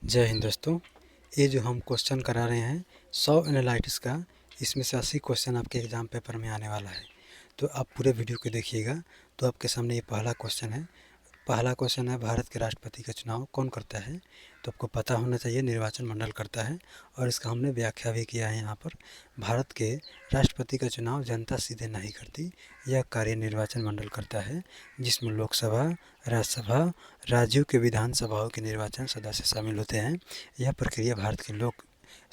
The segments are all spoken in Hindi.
जय हिंद दोस्तों। ये जो हम क्वेश्चन करा रहे हैं 100 एनालिटिक्स का, इसमें से 80 क्वेश्चन आपके एग्ज़ाम पेपर में आने वाला है। तो आप पूरे वीडियो को देखिएगा। तो आपके सामने ये पहला क्वेश्चन है। भारत के राष्ट्रपति का चुनाव कौन करता है? तो आपको पता होना चाहिए, निर्वाचन मंडल करता है। और इसका हमने व्याख्या भी किया है यहाँ पर। भारत के राष्ट्रपति का चुनाव जनता सीधे नहीं करती, यह कार्य निर्वाचन मंडल करता है, जिसमें लोकसभा, राज्यसभा, राज्यों के विधानसभाओं के निर्वाचन सदस्य शामिल होते हैं। यह प्रक्रिया भारत के लोक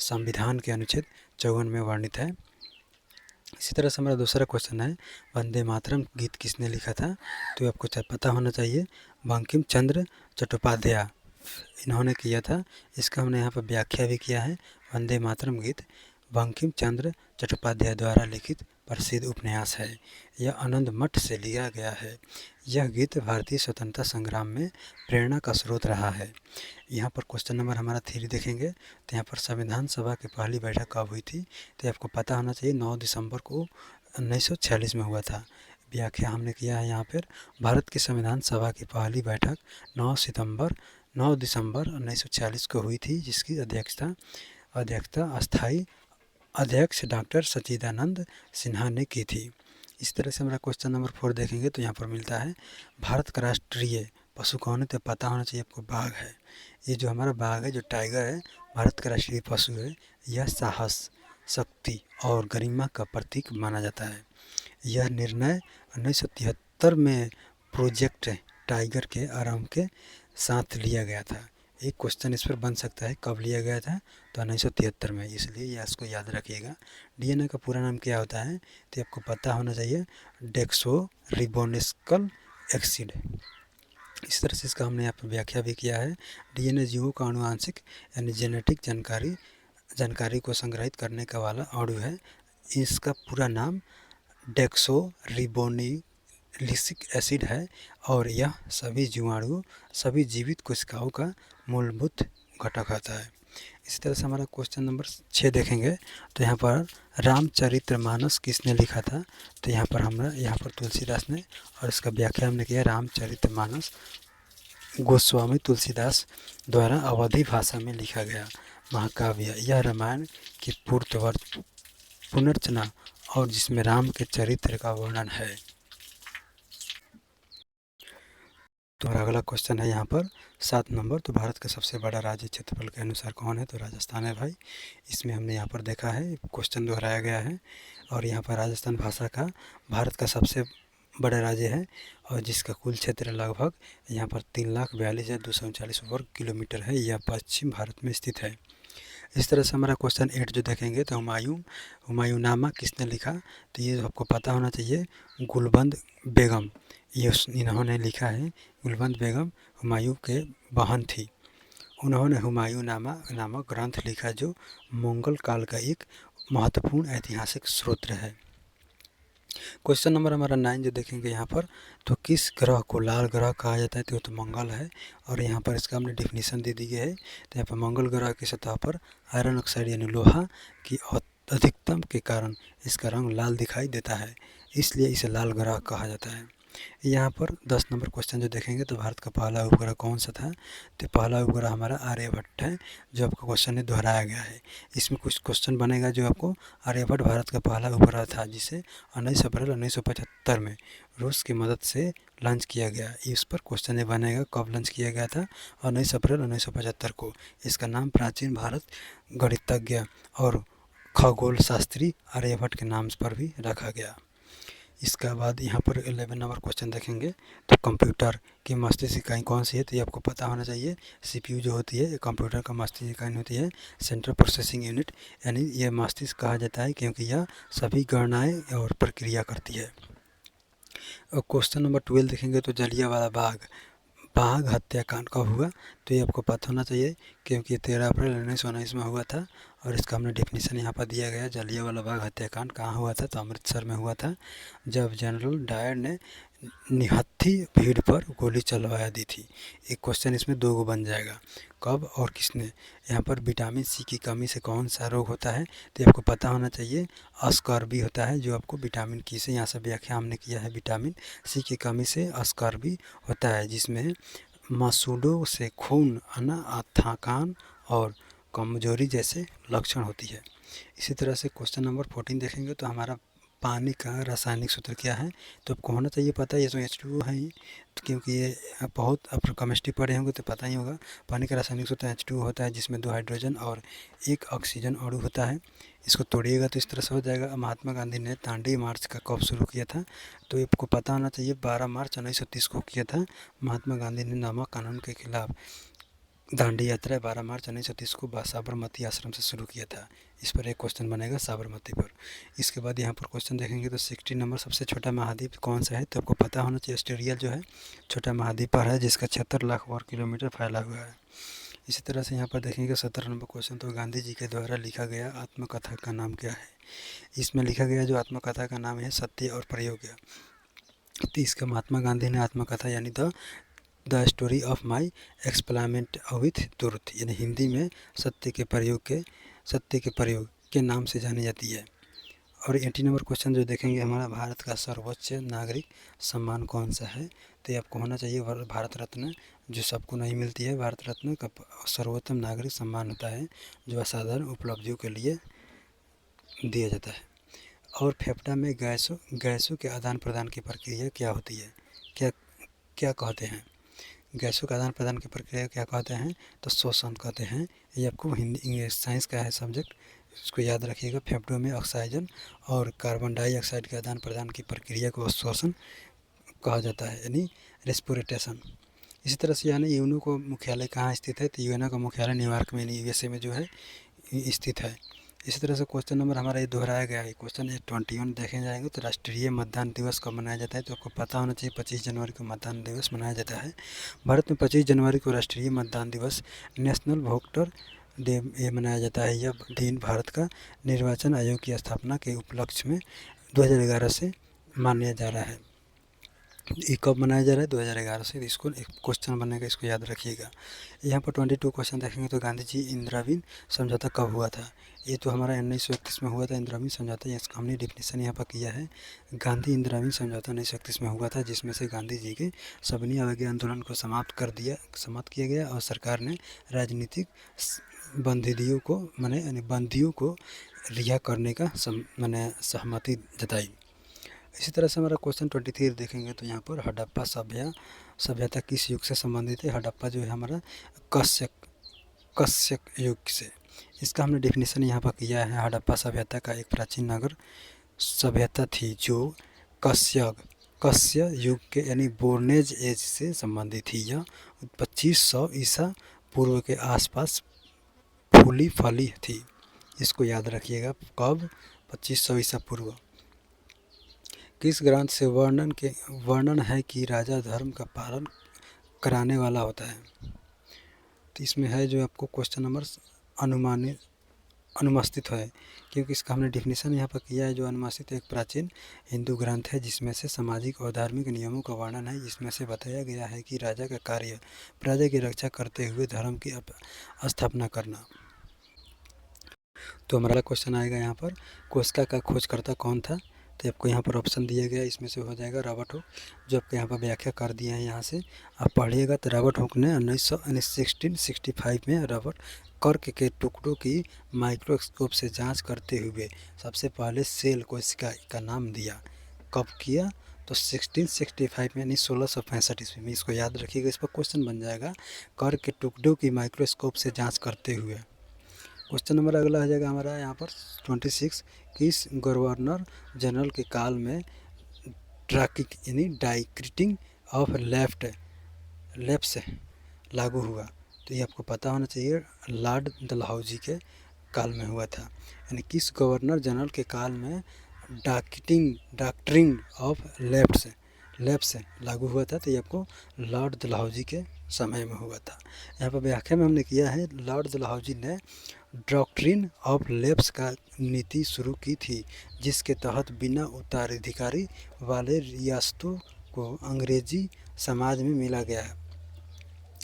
संविधान के अनुच्छेद 54 में वर्णित है। इसी तरह से हमारा दूसरा क्वेश्चन है, वंदे मातरम गीत किसने लिखा था? तो आपको पता होना चाहिए, बंकिम चंद्र चट्टोपाध्याय इन्होंने किया था। इसका हमने यहाँ पर व्याख्या भी किया है। वंदे मातरम गीत बंकिम चंद्र चट्टोपाध्याय द्वारा लिखित प्रसिद्ध उपन्यास है। यह आनंद मठ से लिया गया है। यह गीत भारतीय स्वतंत्रता संग्राम में प्रेरणा का स्रोत रहा है। यहाँ पर क्वेश्चन नंबर हमारा 3 देखेंगे। तो यहाँ पर संविधान सभा की पहली बैठक कब हुई थी? तो आपको पता होना चाहिए 9 दिसंबर को 1946 में हुआ था। व्याख्या हमने किया है यहाँ पर, भारत की संविधान सभा की पहली बैठक 9 दिसंबर 1946 को हुई थी, जिसकी अध्यक्षता अस्थाई अध्यक्ष डॉक्टर सच्चिदानंद सिन्हा ने की थी। इस तरह से हमारा क्वेश्चन नंबर 4 देखेंगे। तो यहाँ पर मिलता है, भारत का राष्ट्रीय पशु कौन है? तो पता होना चाहिए आपको, बाघ है। ये जो हमारा बाघ है, जो टाइगर है, भारत का राष्ट्रीय पशु है। यह साहस, शक्ति और गरिमा का प्रतीक माना जाता है। यह निर्णय 1973 में प्रोजेक्ट टाइगर के आरंभ के साथ लिया गया था। एक क्वेश्चन इस पर बन सकता है, कब लिया गया था? तो 1973 में, इसलिए यह इसको याद रखिएगा। डीएनए का पूरा नाम क्या होता है? तो आपको पता होना चाहिए, डेक्सो रिबोन्यूक्लिक एसिड। इस तरह से इसका हमने यहाँ पर व्याख्या भी किया है। डीएनए जीवों का आनुवांशिक यानी जेनेटिक जानकारी को संग्रहित करने का वाला अणु है। इसका पूरा नाम डेक्सो रिबोन्यूक्लिक एसिड है और यह सभी जीवित कोशिकाओं का मूलभूत घटक होता है। इसी तरह से हमारा क्वेश्चन नंबर 6 देखेंगे। तो यहाँ पर रामचरितमानस किसने लिखा था? तो यहाँ पर तुलसीदास ने। और इसका व्याख्या हमने किया, रामचरितमानस गोस्वामी तुलसीदास द्वारा अवधी भाषा में लिखा गया महाकाव्य। यह रामायण की पुनर्रचना और जिसमें राम के चरित्र का वर्णन है। तो अगला क्वेश्चन है यहाँ पर 7 नंबर। तो भारत का सबसे बड़ा राज्य क्षेत्रफल के अनुसार कौन है? तो राजस्थान है भाई। इसमें हमने यहाँ पर देखा है, क्वेश्चन दोहराया गया है। और यहाँ पर राजस्थान भाषा का भारत का सबसे बड़ा राज्य है और जिसका कुल क्षेत्र लगभग यहाँ पर 3,42,239 वर्ग किलोमीटर है। यह पश्चिम भारत में स्थित है। इस तरह से हमारा क्वेश्चन 8 जो देखेंगे, तो हुमायूंनामा किसने लिखा? तो ये आपको पता होना चाहिए, गुलबंद बेगम। ये इन्होंने लिखा है। गुलबंद बेगम हुमायूं के बहन थी। उन्होंने हुमायूंनामा नामक ग्रंथ लिखा, जो मुगल काल का एक महत्वपूर्ण ऐतिहासिक स्रोत है। क्वेश्चन नंबर हमारा 9 जो देखेंगे यहाँ पर, तो किस ग्रह को लाल ग्रह कहा जाता है? तो मंगल है। और यहाँ पर इसका हमने डिफिनीसन दे दी है। तो यहाँ पर मंगल ग्रह की सतह पर आयरन ऑक्साइड यानी लोहा की अधिकतम के कारण इसका रंग लाल दिखाई देता है, इसलिए इसे लाल ग्रह कहा जाता है। यहाँ पर 10 नंबर क्वेश्चन जो देखेंगे, तो भारत का पहला उपग्रह कौन सा था? तो पहला उपग्रह हमारा आर्यभट्ट है, जो आपका क्वेश्चन में दोहराया गया है। इसमें कुछ क्वेश्चन बनेगा जो आपको, आर्यभट्ट भारत का पहला उपग्रह था, जिसे 19 अप्रैल 1975 में रूस की मदद से लॉन्च किया गया। इस पर क्वेश्चन ये बनेगा, कब लॉन्च किया गया था? 19 अप्रैल 1975 को। इसका नाम प्राचीन भारत गणितज्ञ और खगोल शास्त्री आर्यभट्ट के नाम पर भी रखा गया। इसका बाद यहाँ पर 11 नंबर क्वेश्चन देखेंगे। तो कंप्यूटर की मस्तिष्क इकाई कौन सी है? तो ये आपको पता होना चाहिए, सीपीयू जो होती है, कंप्यूटर का मस्तिष्क इकाई होती है, सेंट्रल प्रोसेसिंग यूनिट। यानी ये मस्तिष्क कहा जाता है क्योंकि यह सभी गणनाएँ और प्रक्रिया करती है। और क्वेश्चन नंबर 12 देखेंगे। तो जलियांवाला बाग हत्याकांड कब हुआ? तो ये आपको पता होना चाहिए, क्योंकि 13 अप्रैल 1919 में हुआ था। और इसका हमने डिफिनीसन यहाँ पर दिया गया। जलियांवाला बाग हत्याकांड कहाँ हुआ था? तो अमृतसर में हुआ था, जब जनरल डायर ने निहत्थी भीड़ पर गोली चलवा दी थी। एक क्वेश्चन इसमें 2 गो बन जाएगा, कब और किसने। यहाँ पर विटामिन सी की कमी से कौन सा रोग होता है? तो आपको पता होना चाहिए, अस्कॉर्बी होता है, जो आपको विटामिन की से यहाँ से व्याख्या हमने किया है, विटामिन सी की कमी से अस्कॉर्बी होता है, जिसमें मसूड़ों से खून आना, थकान और कमजोरी जैसे लक्षण होती है। इसी तरह से क्वेश्चन नंबर 14 देखेंगे तो हमारा पानी का रासायनिक सूत्र क्या है। तो आपको होना चाहिए पता है, ये तो H2O है ही, तो क्योंकि ये बहुत आप केमिस्ट्री पढ़े होंगे तो पता ही होगा। पानी का रासायनिक सूत्र H2O होता है, जिसमें 2 हाइड्रोजन और 1 ऑक्सीजन अणु होता है। इसको तोड़िएगा तो इस तरह से हो जाएगा। महात्मा गांधी ने दांडी मार्च का कब शुरू किया था। तो आपको पता होना चाहिए 12 मार्च 1930 को किया था महात्मा गांधी ने नमक कानून के खिलाफ दांडी यात्रा 12 मार्च 1930 को साबरमती आश्रम से शुरू किया था। इस पर एक क्वेश्चन बनेगा साबरमती पर। इसके बाद यहाँ पर क्वेश्चन देखेंगे तो 60 नंबर, सबसे छोटा महाद्वीप कौन सा है। तो आपको पता होना चाहिए ऑस्ट्रेलिया जो है छोटा महाद्वीप पर है, जिसका 76 लाख वर्ग किलोमीटर फैला हुआ है। इसी तरह से यहाँ पर देखेंगे 17 नंबर क्वेश्चन, तो गांधी जी के द्वारा लिखा गया आत्मकथा का नाम क्या है। इसमें लिखा गया जो आत्मकथा का नाम है सत्य और प्रयोग। तो इसका महात्मा गांधी ने आत्मकथा यानी the story of my experiment with truth, यानी हिंदी में सत्य के प्रयोग के नाम से जानी जाती है। और 80 नंबर क्वेश्चन जो देखेंगे हमारा, भारत का सर्वोच्च नागरिक सम्मान कौन सा है। तो ये आपको होना चाहिए भारत रत्न, जो सबको नहीं मिलती है। भारत रत्न का सर्वोत्तम नागरिक सम्मान होता है, जो असाधारण उपलब्धियों के लिए दिया जाता है। और फेफड़ा में गैसों के आदान प्रदान की प्रक्रिया क्या होती है, क्या क्या कहते हैं। गैसों का आदान प्रदान की प्रक्रिया क्या कहते हैं, तो श्वसन कहते हैं। ये आपको हिंदी साइंस का है सब्जेक्ट, इसको याद रखिएगा। फेफड़ों में ऑक्सीजन और कार्बन डाइऑक्साइड के आदान प्रदान की प्रक्रिया को श्वसन कहा जाता है, यानी रेस्पिरेशन। इसी तरह से यानी यूएनओ को मुख्यालय कहाँ स्थित है। तो यूएनओ का मुख्यालय न्यूयॉर्क में USA में जो है स्थित है। इसी तरह से क्वेश्चन नंबर हमारा ये दोहराया गया है। क्वेश्चन 21 देखे जाएंगे तो राष्ट्रीय मतदान दिवस कब मनाया जाता है। तो आपको पता होना चाहिए 25 जनवरी को मतदान दिवस मनाया जाता है। भारत में 25 जनवरी को राष्ट्रीय मतदान दिवस नेशनल वोटर डे ये मनाया जाता है। यह दिन भारत का निर्वाचन आयोग की स्थापना के उपलक्ष्य में 2011 से माना जा रहा है। ये कब मनाया जा रहा है, 2011 से। इसको एक क्वेश्चन बनेगा, इसको याद रखिएगा। यहाँ पर 22 क्वेश्चन देखेंगे तो गांधी जी इंदिरावीन समझौता कब हुआ था। ये तो हमारा 1931 में हुआ था इंदिरावीन समझौता। इसका हमने डिफिनेशन यहाँ पर किया है। गांधी इंदिरावीन समझौता 1931 में हुआ था, जिसमें से गांधी जी के सबनी अवज्ञा आंदोलन को समाप्त किया गया और सरकार ने राजनीतिक बंदियों को रिहा करने का सहमति जताई। इसी तरह से हमारा क्वेश्चन 23 देखेंगे तो यहाँ पर हड़प्पा सभ्यता किस युग से संबंधित है। हड़प्पा जो है हमारा कश्यप युग से। इसका हमने डेफिनेशन यहाँ पर किया है। हड़प्पा सभ्यता का एक प्राचीन नगर सभ्यता थी जो कश्यप युग के यानी बोर्नेज एज से संबंधित थी। यह 2500 ईसा पूर्व के आसपास फूली फली थी। इसको याद रखिएगा, कब, 2500 ईसा पूर्व। किस ग्रंथ से वर्णन है कि राजा धर्म का पालन कराने वाला होता है। तो इसमें है जो आपको क्वेश्चन नंबर अनुमस्तित है, क्योंकि इसका हमने डिफिनेशन यहाँ पर किया है। जो अनुमस्तित एक प्राचीन हिंदू ग्रंथ है, जिसमें से सामाजिक और धार्मिक नियमों का वर्णन है। जिसमें से बताया गया है कि राजा का कार्य प्रजा की रक्षा करते हुए धर्म की स्थापना करना। तो हमारा क्वेश्चन आएगा यहाँ पर, कोशिका का खोजकर्ता कौन था। तो आपको यहाँ पर ऑप्शन दिया गया, इसमें से हो जाएगा रॉबर्ट हुक, जो आपको यहाँ पर व्याख्या कर दिए हैं। यहाँ से आप पढ़िएगा। तो रॉबर्ट हुक ने 1665 में रबर कर्क के टुकड़ों की माइक्रोस्कोप से जांच करते हुए सबसे पहले सेल कोशिका का नाम दिया। कब किया, तो 1665 में यानी 1665 ईस्वी में। इसको याद रखिएगा, इस पर क्वेश्चन बन जाएगा। कर्क के टुकड़ों की माइक्रोस्कोप से जाँच करते हुए। क्वेश्चन नंबर अगला आ जाएगा हमारा यहाँ पर 26, किस गवर्नर जनरल के काल में ट्रैकिंग यानी डाइक्रिटिंग ऑफ लेफ्ट लागू हुआ। तो ये आपको पता होना चाहिए, लॉर्ड डलहौजी के काल में हुआ था। यानी किस गवर्नर जनरल के काल में डॉक्ट्रिन ऑफ लेफ्ट से लागू हुआ था। तो ये आपको लॉर्ड डलहौजी के समय में हुआ था। यहाँ पर व्याख्या में हमने किया है, लॉर्ड डलहौजी ने डॉक्ट्रिन ऑफ लेफ्ट का नीति शुरू की थी, जिसके तहत बिना उत्तराधिकारी वाले रियासतों को अंग्रेजी समाज में मिला गया है।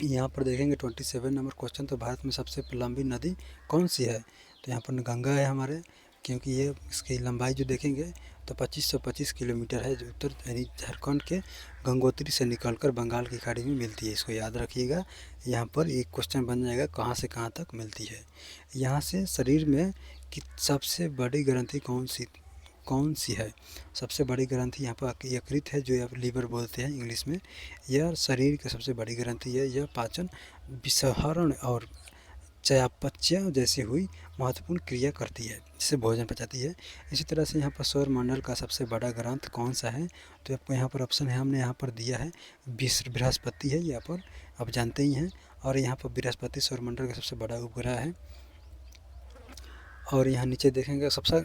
यहाँ पर देखेंगे 27 नंबर क्वेश्चन, तो भारत में सबसे लंबी नदी कौन सी है। तो यहाँ पर गंगा है हमारे, क्योंकि ये इसकी लंबाई जो देखेंगे तो 2525 किलोमीटर है, जो उत्तर यानी झारखंड के गंगोत्री से निकलकर बंगाल की खाड़ी में मिलती है। इसको याद रखिएगा। यहाँ पर एक क्वेश्चन बन जाएगा कहाँ से कहाँ तक मिलती है। यहाँ से शरीर में कि सबसे बड़ी ग्रंथि कौन सी है। सबसे बड़ी ग्रंथि यहाँ पर यकृत है, जो आप लीवर बोलते हैं इंग्लिश में। यह शरीर की सबसे बड़ी ग्रंथि है। यह पाचन, विसहरण और चयापचय जैसी हुई महत्वपूर्ण क्रिया करती है, जिससे भोजन पचाती है। इसी तरह से यहाँ पर सौर मंडल का सबसे बड़ा ग्रंथ कौन सा है, तो आपको यहाँ पर ऑप्शन है, हमने यहाँ पर दिया है बृहस्पति है। यहाँ पर आप जानते ही हैं। और यहाँ पर बृहस्पति सौरमंडल का सबसे बड़ा उपग्रह है। और यहाँ नीचे देखेंगे सबसे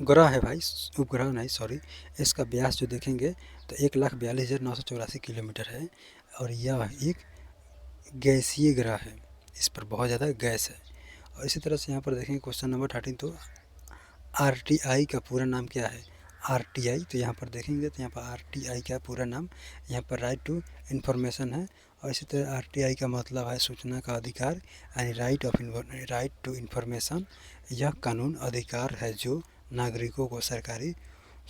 ग्रह है भाई, उपग्रह नहीं, सॉरी। इसका व्यास जो देखेंगे तो 1,42,984 किलोमीटर है। और यह एक गैसीय ग्रह है, इस पर बहुत ज़्यादा गैस है। और इसी तरह से यहाँ पर देखेंगे क्वेश्चन नंबर 13, तो RTI का पूरा नाम क्या है। RTI, तो यहाँ पर देखेंगे तो यहाँ पर RTI का पूरा नाम यहाँ पर राइट टू इन्फॉर्मेशन है। और इसी तरह RTI का मतलब है सूचना का अधिकार, यानी राइट टू इन्फॉर्मेशन। यह कानून अधिकार है जो नागरिकों को सरकारी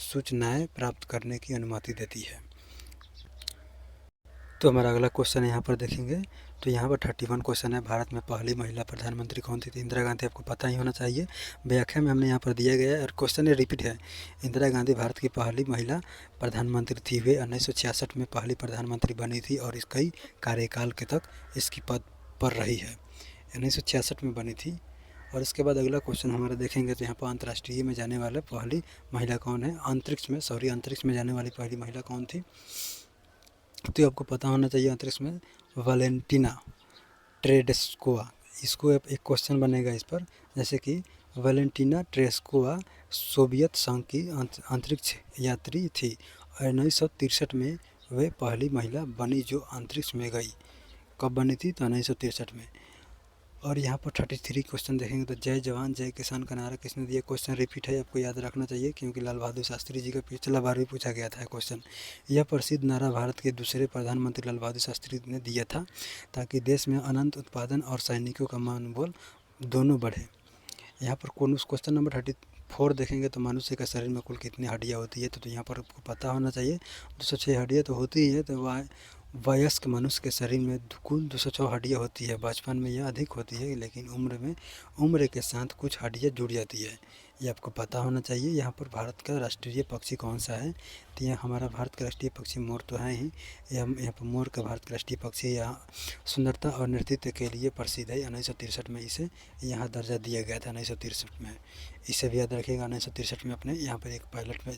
सूचनाएं प्राप्त करने की अनुमति देती है। तो हमारा अगला क्वेश्चन यहाँ पर देखेंगे, तो यहाँ पर 31 क्वेश्चन है, भारत में पहली महिला प्रधानमंत्री कौन थी। तो इंदिरा गांधी आपको पता ही होना चाहिए। व्याख्या में हमने यहाँ पर दिया गया है और क्वेश्चन रिपीट है। इंदिरा गांधी भारत की पहली महिला प्रधानमंत्री थी। वे 1966 में पहली प्रधानमंत्री बनी थी और कई कार्यकाल के तक इसकी पद पर रही है। 1966 में बनी थी। और इसके बाद अगला क्वेश्चन हमारा देखेंगे, तो यहाँ पर अंतर्राष्ट्रीय में जाने वाले पहली महिला कौन है। अंतरिक्ष में जाने वाली पहली महिला कौन थी, तो आपको पता होना चाहिए। अंतरिक्ष में वैलेंटिना टेरेस्कोवा। इसको एक क्वेश्चन बनेगा इस पर, जैसे कि वैलेंटिना टेरेस्कोवा सोवियत संघ की अंतरिक्ष यात्री थी। 1963 में वे पहली महिला बनी जो अंतरिक्ष में गई। कब बनी थी, तो 1963 में। और यहाँ पर 33 क्वेश्चन देखेंगे, तो जय जवान जय किसान का नारा किसने दिया। क्वेश्चन रिपीट है, आपको याद रखना चाहिए, क्योंकि लाल बहादुर शास्त्री जी का पिछला बार भी पूछा गया था क्वेश्चन। यह प्रसिद्ध नारा भारत के दूसरे प्रधानमंत्री लाल बहादुर शास्त्री ने दिया था, ताकि देश में अनंत उत्पादन और सैनिकों का मनोबल दोनों बढ़े। यहाँ पर क्वेश्चन नंबर 34 देखेंगे, तो मनुष्य के शरीर में कुल कितनी हड्डियाँ होती है। तो यहाँ पर आपको पता होना चाहिए 206 हड्डियाँ तो होती ही है। तो वयस्क मनुष्य के शरीर में कुल 206 हड्डियाँ होती है। बचपन में यह अधिक होती है, लेकिन उम्र के साथ कुछ हड्डियाँ जुड़ जाती है। ये आपको पता होना चाहिए। यहाँ पर भारत का राष्ट्रीय पक्षी कौन सा है, तो यह हमारा भारत का राष्ट्रीय पक्षी मोर तो है ही। यहाँ पर मोर का भारत का राष्ट्रीय पक्षी यहाँ सुंदरता और नेतृत्व के लिए प्रसिद्ध है। 1963 में इसे यहाँ दर्जा दिया गया था। 1963 में, इसे भी याद रखिएगा। 1963 में अपने यहाँ पर एक पायलट में।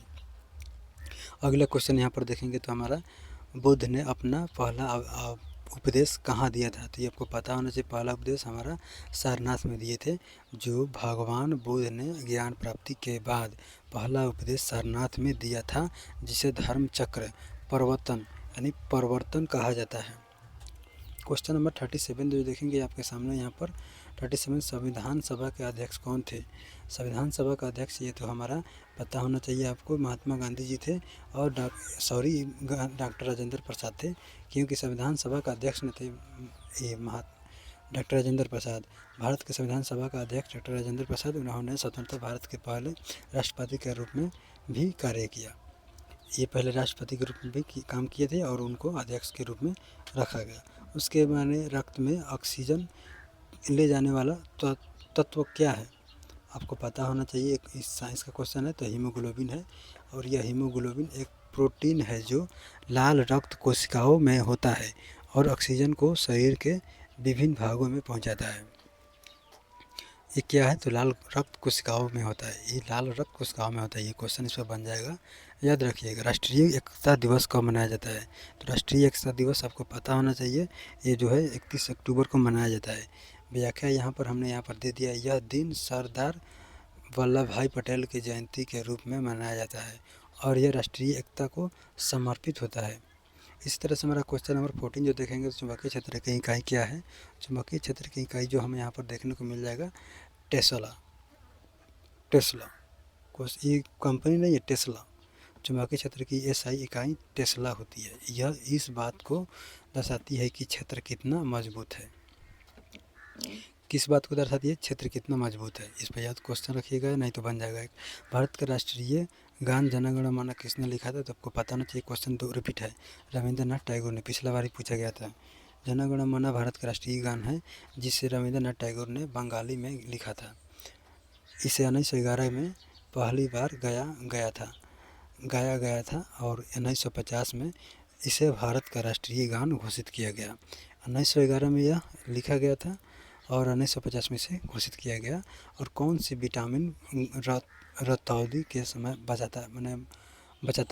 अगला क्वेश्चन यहाँ पर देखेंगे, तो हमारा बुद्ध ने अपना पहला उपदेश कहाँ दिया था। तो ये आपको पता होना चाहिए। पहला उपदेश हमारा सारनाथ में दिए थे, जो भगवान बुद्ध ने ज्ञान प्राप्ति के बाद पहला उपदेश सारनाथ में दिया था, जिसे धर्म चक्र परिवर्तन कहा जाता है। क्वेश्चन नंबर 37 जो देखेंगे आपके सामने यहाँ पर 37, संविधान सभा के अध्यक्ष कौन थे। संविधान सभा का अध्यक्ष ये तो हमारा पता होना चाहिए आपको, महात्मा गांधी जी थे। और डॉक्टर राजेंद्र प्रसाद थे, क्योंकि संविधान सभा का अध्यक्ष न थे ये डॉक्टर राजेंद्र प्रसाद। भारत के संविधान सभा का अध्यक्ष डॉक्टर राजेंद्र प्रसाद, उन्होंने स्वतंत्र भारत के पहले राष्ट्रपति के रूप में भी कार्य किया। ये पहले राष्ट्रपति के रूप में भी काम किए थे और उनको अध्यक्ष के रूप में रखा गया। उसके माने रक्त में ऑक्सीजन ले जाने वाला तत्व क्या है, आपको पता होना चाहिए। इस साइंस का क्वेश्चन है, तो हीमोग्लोबिन है। और यह हीमोग्लोबिन एक प्रोटीन है जो लाल रक्त कोशिकाओं में होता है और ऑक्सीजन को शरीर के विभिन्न भागों में पहुंचाता है। ये क्या है, तो लाल रक्त कोशिकाओं में होता है। ये लाल रक्त कोशिकाओं में होता है। ये क्वेश्चन इस पर बन जाएगा, याद रखिएगा। राष्ट्रीय एकता दिवस कब मनाया जाता है, तो राष्ट्रीय एकता दिवस आपको पता होना चाहिए। ये जो है 31 अक्टूबर को मनाया जाता है। व्याख्या यहाँ पर हमने यहाँ पर दे दिया। यह दिन सरदार वल्लभ भाई पटेल की जयंती के रूप में मनाया जाता है और यह राष्ट्रीय एकता को समर्पित होता है। इस तरह से हमारा क्वेश्चन नंबर 14 जो देखेंगे, तो चुंबकीय क्षेत्र की इकाई क्या है। चुंबकीय क्षेत्र की इकाई जो हमें यहाँ पर देखने को मिल जाएगा, टेस्ला। ये कंपनी नहीं है, टेस्ला। चुंबकीय क्षेत्र की SI इकाई टेस्ला होती है। यह इस बात को दर्शाती है कि क्षेत्र कितना मजबूत है। किस बात को दर्शाती है? क्षेत्र कितना मजबूत है। इस पर याद क्वेश्चन रखिएगा, नहीं तो बन जाएगा एक। भारत का राष्ट्रीय गान जन गण मन किसने लिखा था? तो आपको पता होना चाहिए, क्वेश्चन दो रिपीट है। रविंद्रनाथ टैगोर ने, पिछला बार ही पूछा गया था। जन गण मन भारत का राष्ट्रीय गान है, जिसे रविंद्रनाथ टैगोर ने बंगाली में लिखा था। इसे 1911 में पहली बार गाया गया था और 1950 में इसे भारत का राष्ट्रीय गान घोषित किया गया। 1911 में यह लिखा गया था और 1950 में इसे घोषित किया गया। और कौन सी विटामिन रतौंधी के समय बचाता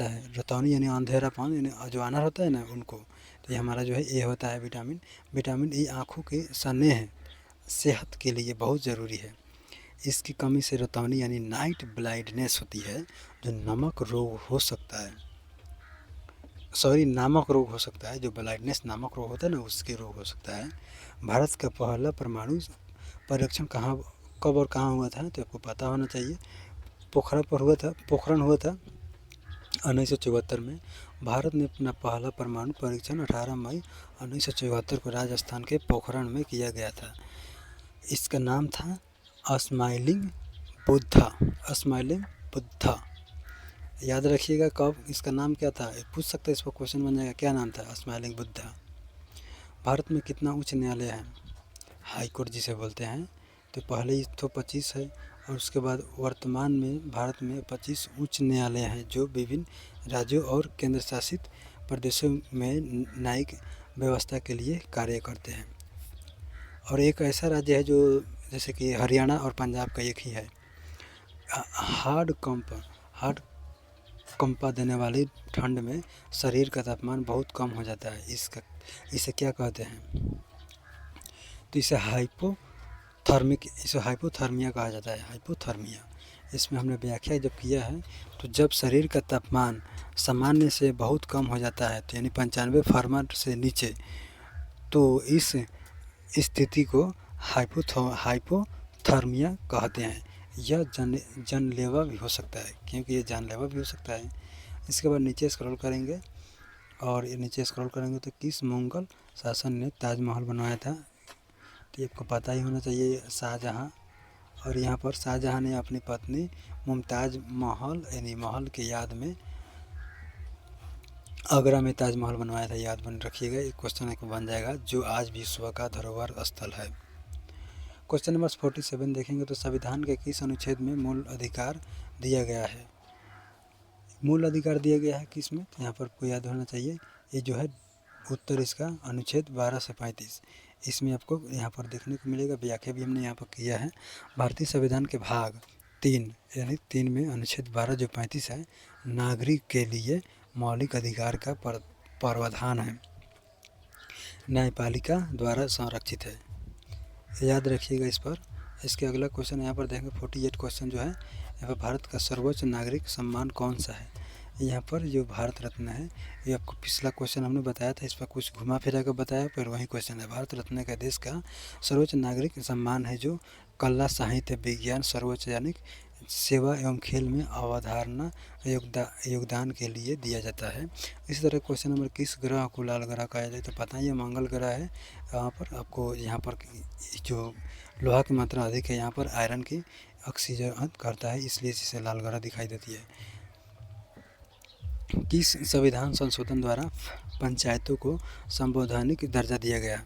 है? रतौंधी यानी अंधेरापन, यानी जो अनार होता है ना उनको। तो ये हमारा जो है ए होता है विटामिन ई आँखों के स्नेह सेहत के लिए बहुत ज़रूरी है। इसकी कमी से रतौंधी यानी नाइट ब्लाइंडनेस होती है, जो नामक रोग हो सकता है, जो ब्लाइंडनेस नामक रोग होता है ना, उसके रोग हो सकता है। भारत का पहला परमाणु परीक्षण कब और कहाँ हुआ था? तो आपको पता होना चाहिए, पोखरण हुआ था 1974 में। भारत ने अपना पहला परमाणु परीक्षण 18 मई 1974 को राजस्थान के पोखरण में किया गया था। इसका नाम था स्माइलिंग बुद्धा। याद रखिएगा कब इसका नाम क्या था, पूछ सकते हैं, इस पर क्वेश्चन बन जाएगा, क्या नाम था? स्माइलिंग बुद्धा। भारत में कितना उच्च न्यायालय है? हाई कोर्ट जिसे बोलते हैं। तो पहले तो 25 है, और उसके बाद वर्तमान में भारत में 25 उच्च न्यायालय हैं, जो विभिन्न राज्यों और केंद्र शासित प्रदेशों में न्यायिक व्यवस्था के लिए कार्य करते हैं। और एक ऐसा राज्य है जो, जैसे कि हरियाणा और पंजाब का एक ही है। हार्ड कंपा देने वाली ठंड में शरीर का तापमान बहुत कम हो जाता है। इसे क्या कहते हैं? तो इसे हाइपोथर्मिया कहा जाता है। हाइपोथर्मिया, इसमें हमने व्याख्या जब किया है, तो जब शरीर का तापमान सामान्य से बहुत कम हो जाता है, तो यानी 95 फारेनहाइट से नीचे, तो इस स्थिति को हाइपोथर्मिया कहते हैं। यह जानलेवा भी हो सकता है, क्योंकि ये जानलेवा भी हो सकता है। इसके बाद नीचे स्क्रॉल करेंगे, और ये नीचे स्क्रॉल करेंगे तो किस मुगल शासक ने ताजमहल बनवाया था? तो आपको पता ही होना चाहिए, शाहजहाँ। और यहाँ पर शाहजहाँ ने अपनी पत्नी मुमताज़ महल यानी महल के याद में आगरा में ताजमहल बनवाया था। याद बन रखिएगा, एक क्वेश्चन एक बन जाएगा, जो आज विश्व का धरोहर स्थल है। क्वेश्चन नंबर 47 देखेंगे तो संविधान के किस अनुच्छेद में मूल अधिकार दिया गया है? मूल अधिकार दिया गया है किस में? तो यहाँ पर आपको याद होना चाहिए, ये जो है उत्तर इसका अनुच्छेद 12 से 35। इसमें आपको यहाँ पर देखने को मिलेगा, व्याख्या भी हमने यहाँ पर किया है। भारतीय संविधान के भाग 3 यानी 3 में अनुच्छेद 12 जो 35 है, नागरिक के लिए मौलिक अधिकार का प्रावधान है, न्यायपालिका द्वारा संरक्षित है। याद रखिएगा इस पर। इसके अगला क्वेश्चन यहाँ पर देखेंगे 48 क्वेश्चन जो है, यहाँ पर भारत का सर्वोच्च नागरिक सम्मान कौन सा है? यहाँ पर जो भारत रत्न है, ये आपको पिछला क्वेश्चन हमने बताया था, इस पर कुछ घुमा फिरा कर बताया, पर वही क्वेश्चन है। भारत रत्न का देश का सर्वोच्च नागरिक सम्मान है, जो कला, साहित्य, विज्ञान, सर्वोच्च यानी सेवा एवं खेल में अवधारणा योगदान के लिए दिया जाता है। इसी तरह क्वेश्चन नंबर, किस ग्रह को लाल ग्रह कहा जाता है? तो पता ही है, मंगल ग्रह है। यहाँ पर आपको यहाँ पर जो लोहा की मात्रा अधिक है, यहाँ पर आयरन की ऑक्सीजन करता है, इसलिए इसे लाल ग्रह दिखाई देती है। किस संविधान संशोधन द्वारा पंचायतों को संवैधानिक दर्जा दिया गया?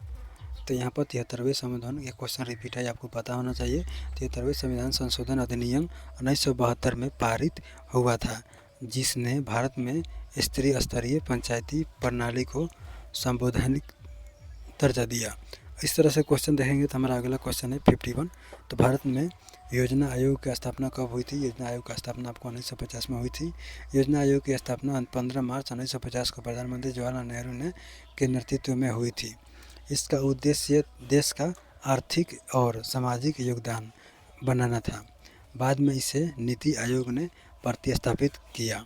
तो यहाँ पर 73वें संविधान, ये क्वेश्चन रिपीट है, आपको पता होना चाहिए। 73वें संविधान संशोधन अधिनियम 1972 में पारित हुआ था, जिसने भारत में स्तरीय पंचायती प्रणाली को संवैधानिक दर्जा दिया। इस तरह से क्वेश्चन देखेंगे तो हमारा अगला क्वेश्चन है 51। तो भारत में योजना आयोग की स्थापना कब हुई थी? योजना आयोग की स्थापना आपको 1950 में हुई थी। योजना आयोग की स्थापना 15 मार्च 1950 को प्रधानमंत्री जवाहरलाल नेहरू ने के नेतृत्व में हुई थी। इसका उद्देश्य देश का आर्थिक और सामाजिक योगदान बनाना था। बाद में इसे नीति आयोग ने प्रतिस्थापित किया।